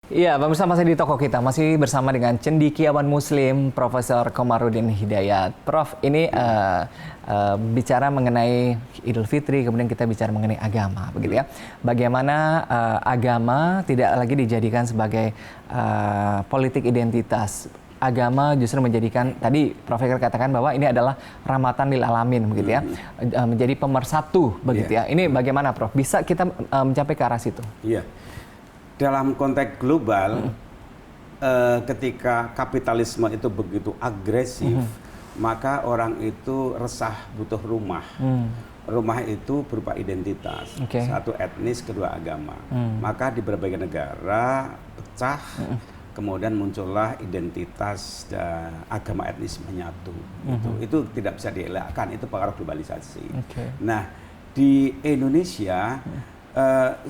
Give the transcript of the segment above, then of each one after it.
Iya, pemirsa masih di toko kita, masih bersama dengan cendekiawan Muslim, Profesor Komarudin Hidayat. Prof, ini bicara mengenai Idul Fitri, kemudian kita bicara mengenai agama, begitu ya. Bagaimana agama tidak lagi dijadikan sebagai politik identitas. Agama justru menjadikan, tadi Prof katakan bahwa ini adalah rahmatan lil alamin, begitu ya, menjadi pemersatu, begitu ya. Ini bagaimana, Prof? Bisa kita mencapai ke arah situ? Iya. Dalam konteks global, ketika kapitalisme itu begitu agresif, maka orang itu resah butuh rumah. Rumah itu berupa identitas, satu etnis, kedua agama. Maka di berbagai negara pecah, kemudian muncullah identitas dan agama etnis menyatu. Itu tidak bisa dielakkan, itu pengaruh globalisasi. Nah, di Indonesia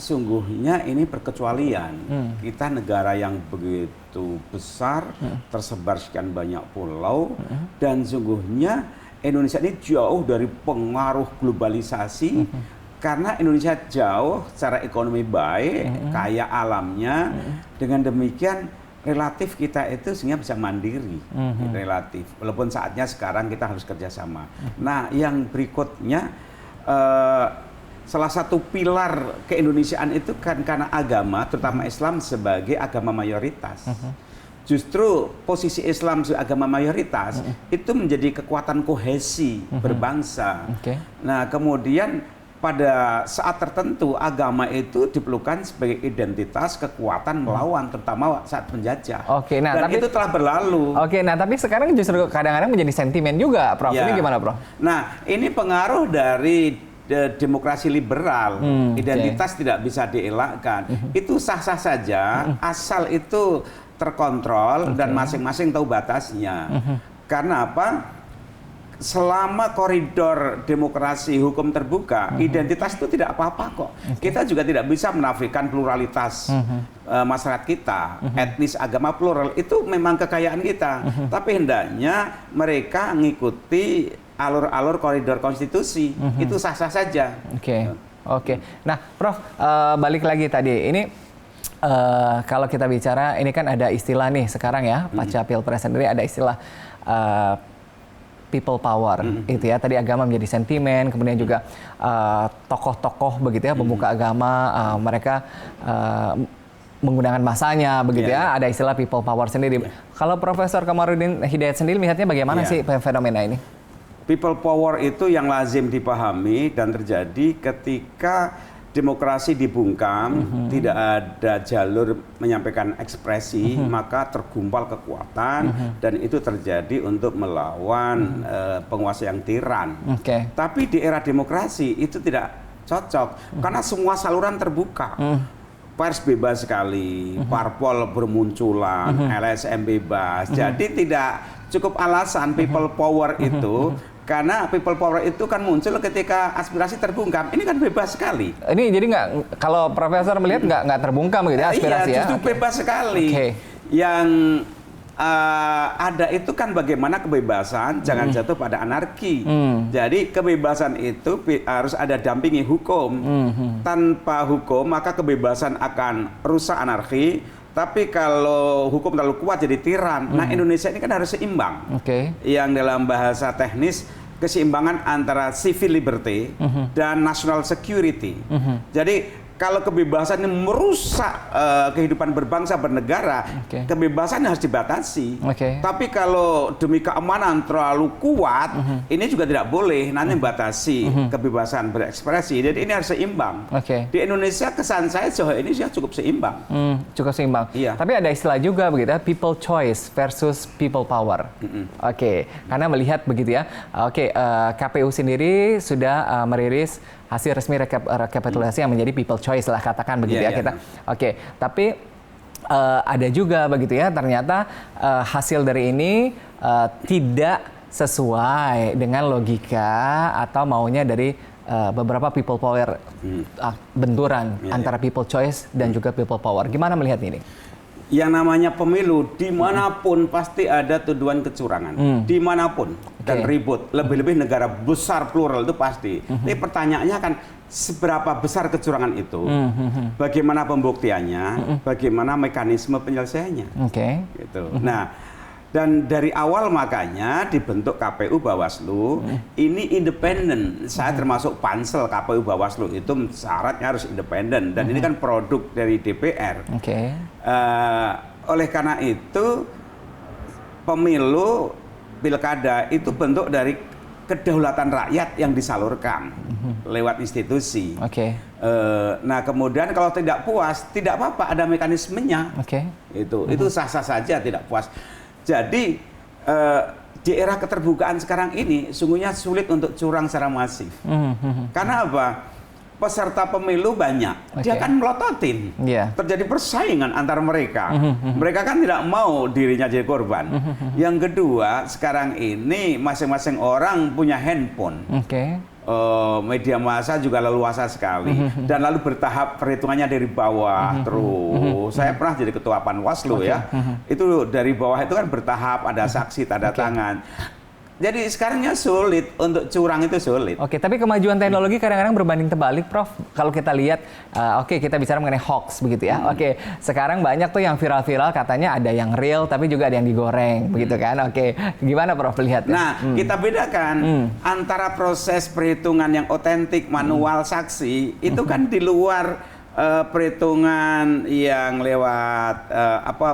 sungguhnya ini perkecualian. Kita negara yang begitu besar, tersebar sekian banyak pulau, dan sungguhnya Indonesia ini jauh dari pengaruh globalisasi, karena Indonesia jauh secara ekonomi baik, kaya alamnya. Dengan demikian relatif kita itu sehingga bisa mandiri, relatif. Walaupun saatnya sekarang kita harus kerjasama. Nah, yang berikutnya, salah satu pilar keindonesiaan itu kan karena agama, terutama Islam sebagai agama mayoritas. Justru posisi Islam sebagai agama mayoritas itu menjadi kekuatan kohesi berbangsa. Nah, kemudian pada saat tertentu agama itu diperlukan sebagai identitas kekuatan melawan, terutama saat penjajah. Nah, dan tapi itu telah berlalu. Nah, tapi sekarang justru kadang-kadang menjadi sentimen juga, Prof. Ini gimana, Prof? Nah, ini pengaruh dari demokrasi liberal, identitas tidak bisa dielakkan. Itu sah-sah saja, asal itu terkontrol dan masing-masing tahu batasnya. Karena apa? Selama koridor demokrasi hukum terbuka, identitas itu tidak apa-apa kok. Kita juga tidak bisa menafikan pluralitas masyarakat kita, etnis, agama plural, itu memang kekayaan kita. Tapi hendaknya mereka mengikuti alur-alur koridor konstitusi, itu sah-sah saja. Nah, Prof, balik lagi tadi, ini kalau kita bicara, ini kan ada istilah nih sekarang ya, pasca Pilpres sendiri ada istilah people power, itu ya. Tadi agama menjadi sentimen, kemudian juga tokoh-tokoh begitu ya, pemuka agama, mereka menggunakan masanya begitu ya, ada istilah people power sendiri. Kalau Profesor Komarudin Hidayat sendiri melihatnya bagaimana sih fenomena ini? People power itu yang lazim dipahami dan terjadi ketika demokrasi dibungkam, tidak ada jalur menyampaikan ekspresi, maka tergumpal kekuatan, dan itu terjadi untuk melawan penguasa yang tiran. Tapi di era demokrasi itu tidak cocok, karena semua saluran terbuka. Pers bebas sekali, parpol bermunculan, LSM bebas, jadi tidak cukup alasan people power itu. Karena people power itu kan muncul ketika aspirasi terbungkam. Ini kan bebas sekali. Ini jadi nggak, kalau Profesor melihat nggak terbungkam gitu ya aspirasi ya? Iya, justru bebas sekali. Yang ada itu kan bagaimana kebebasan jangan jatuh pada anarki. Jadi kebebasan itu harus ada dampingi hukum. Tanpa hukum maka kebebasan akan rusak anarki. Tapi kalau hukum terlalu kuat jadi tiran. Nah, Indonesia ini kan harus seimbang. Yang dalam bahasa teknis keseimbangan antara civil liberty dan national security. Jadi kalau kebebasan ini merusak kehidupan berbangsa bernegara, kebebasan harus dibatasi. Tapi kalau demi keamanan terlalu kuat, ini juga tidak boleh. Nanti membatasi kebebasan berekspresi. Jadi ini harus seimbang. Di Indonesia kesan saya sejauh ini sudah cukup seimbang. Cukup seimbang. Tapi ada istilah juga begitu, people choice versus people power. Karena melihat begitu ya. KPU sendiri sudah merilis hasil resmi rekapitulasi yang menjadi people choice lah, katakan begitu ya kita. Tapi ada juga begitu ya, ternyata hasil dari ini tidak sesuai dengan logika atau maunya dari beberapa people power, benturan antara people choice dan juga people power. Gimana melihat ini? Yang namanya pemilu dimanapun pasti ada tuduhan kecurangan, dimanapun dan ribut. Lebih-lebih negara besar plural itu pasti. Tapi pertanyaannya kan seberapa besar kecurangan itu, bagaimana pembuktiannya, bagaimana mekanisme penyelesaiannya. Gitu. Nah, dan dari awal makanya dibentuk KPU Bawaslu, ini independen. Saya termasuk pansel KPU Bawaslu itu syaratnya harus independen, dan ini kan produk dari DPR. Oleh karena itu, pemilu pilkada itu bentuk dari kedaulatan rakyat yang disalurkan lewat institusi. Nah, kemudian kalau tidak puas, tidak apa-apa, ada mekanismenya. Itu sah-sah saja tidak puas. Jadi di era keterbukaan sekarang ini sungguhnya sulit untuk curang secara masif. Karena apa? Peserta pemilu banyak, dia kan melototin, terjadi persaingan antar mereka. Mereka kan tidak mau dirinya jadi korban. Yang kedua, sekarang ini masing-masing orang punya handphone. Media massa juga leluasa sekali, dan lalu bertahap perhitungannya dari bawah terus. Saya pernah jadi ketua Panwaslu ya, itu dari bawah itu kan bertahap, ada saksi tanda tangan. Jadi sekarangnya sulit, untuk curang itu sulit. Tapi kemajuan teknologi kadang-kadang berbanding terbalik, Prof. Kalau kita lihat, kita bicara mengenai hoax begitu ya. Sekarang banyak tuh yang viral-viral, katanya ada yang real, tapi juga ada yang digoreng, begitu kan? Gimana Prof lihat? Nah, kita bedakan antara proses perhitungan yang otentik, manual, saksi, itu kan di luar perhitungan yang lewat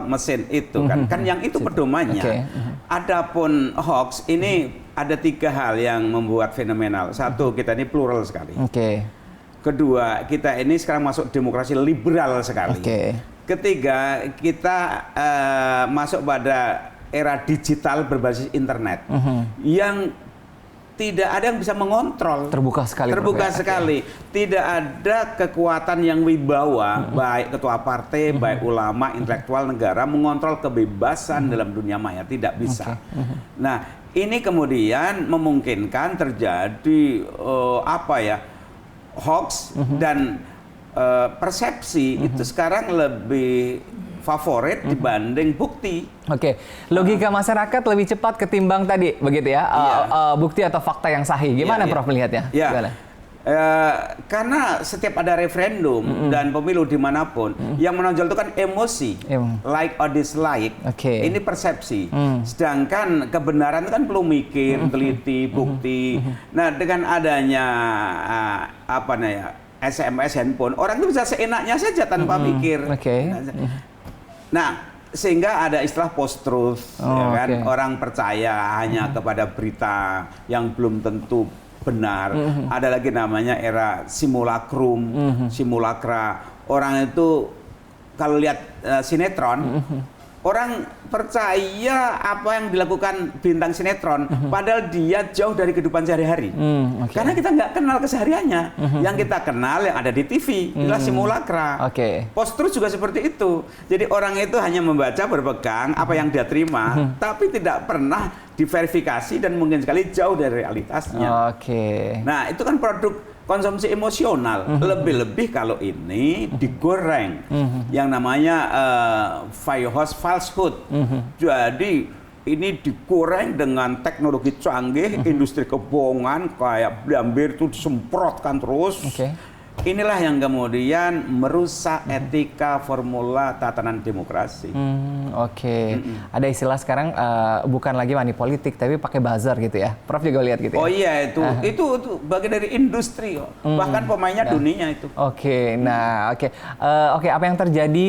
mesin itu kan yang itu pedomannya. Adapun hoax ini ada 3 hal yang membuat fenomenal. Satu, kita ini plural sekali. Kedua, kita ini sekarang masuk demokrasi liberal sekali. Ketiga, kita masuk pada era digital berbasis internet yang tidak ada yang bisa mengontrol. Terbuka sekali. Terbuka sekali. Tidak ada kekuatan yang wibawa, baik ketua partai, baik ulama, intelektual negara, mengontrol kebebasan dalam dunia maya. Tidak bisa. Nah, ini kemudian memungkinkan terjadi hoax dan persepsi itu sekarang lebih favorit dibanding bukti. Logika masyarakat lebih cepat ketimbang tadi, begitu ya? Bukti atau fakta yang sahih. Gimana Prof melihatnya? Karena setiap ada referendum dan pemilu dimanapun, yang menonjol itu kan emosi, like or dislike. Ini persepsi. Sedangkan kebenaran itu kan perlu mikir, teliti, bukti. Nah, dengan adanya SMS handphone, orang itu bisa seenaknya saja tanpa mikir. Nah, sehingga ada istilah post-truth, orang percaya hanya kepada berita yang belum tentu benar. Ada lagi namanya era simulacrum, simulacra. Orang itu kalau lihat sinetron, orang percaya apa yang dilakukan bintang sinetron, padahal dia jauh dari kehidupan sehari-hari. Karena kita nggak kenal kesehariannya. Yang kita kenal yang ada di TV, itulah simulacra. Post-truth juga seperti itu. Jadi orang itu hanya membaca, berpegang apa yang dia terima, tapi tidak pernah diverifikasi dan mungkin sekali jauh dari realitasnya. Nah, itu kan produk konsumsi emosional. Lebih-lebih kalau ini digoreng, yang namanya falsehood. Jadi ini digoreng dengan teknologi canggih, industri kebohongan kayak blambir itu disemprotkan terus. Inilah yang kemudian merusak etika formula tatanan demokrasi. Ada istilah sekarang bukan lagi money politik, tapi pakai buzzer gitu ya. Prof juga lihat gitu ya? Itu bagian dari industri. Bahkan pemainnya dunia itu. Apa yang terjadi?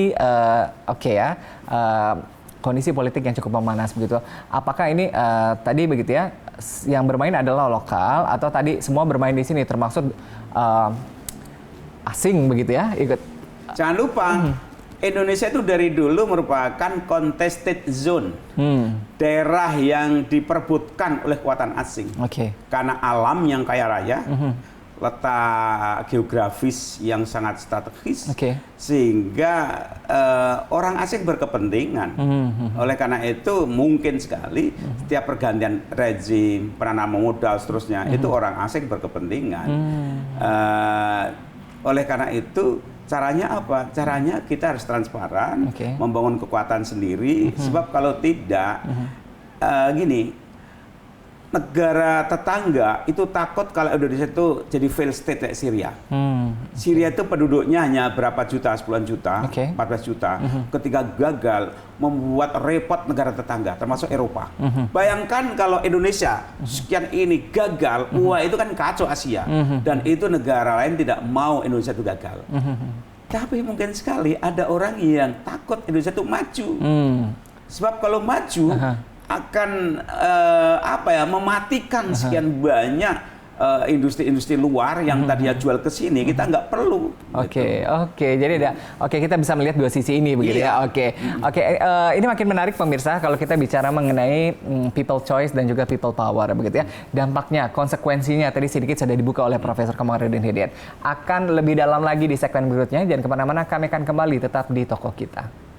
Kondisi politik yang cukup memanas begitu. Apakah ini tadi begitu ya, yang bermain adalah lokal atau tadi semua bermain di sini termasuk asing begitu ya ikut? Jangan lupa Indonesia itu dari dulu merupakan contested zone, daerah yang diperebutkan oleh kekuatan asing. Karena alam yang kaya raya, letak geografis yang sangat strategis, sehingga orang asing berkepentingan. Oleh karena itu mungkin sekali setiap pergantian rezim, penanaman modal seterusnya itu orang asing berkepentingan. Oleh karena itu caranya apa? Caranya kita harus transparan, membangun kekuatan sendiri. Sebab kalau tidak, negara tetangga itu takut kalau Indonesia itu jadi failed state kayak Syria. Syria itu penduduknya hanya berapa juta, 10 juta, 14 juta. Ketika gagal, membuat repot negara tetangga, termasuk Eropa. Bayangkan kalau Indonesia sekian ini gagal, wah itu kan kacau Asia. Dan itu negara lain tidak mau Indonesia itu gagal. Tapi mungkin sekali ada orang yang takut Indonesia itu maju. Sebab kalau maju, akan mematikan sekian banyak industri-industri luar yang tadinya jual ke sini, kita nggak perlu. Oke. Jadi kita bisa melihat dua sisi ini begitu ya. Oke. Ini makin menarik pemirsa kalau kita bicara mengenai people choice dan juga people power begitu ya. Dampaknya, konsekuensinya tadi sedikit sudah dibuka oleh Profesor Kamarudin Hidayat. Akan lebih dalam lagi di segmen berikutnya. Jangan kemana-mana, kami akan kembali tetap di Toko Kita.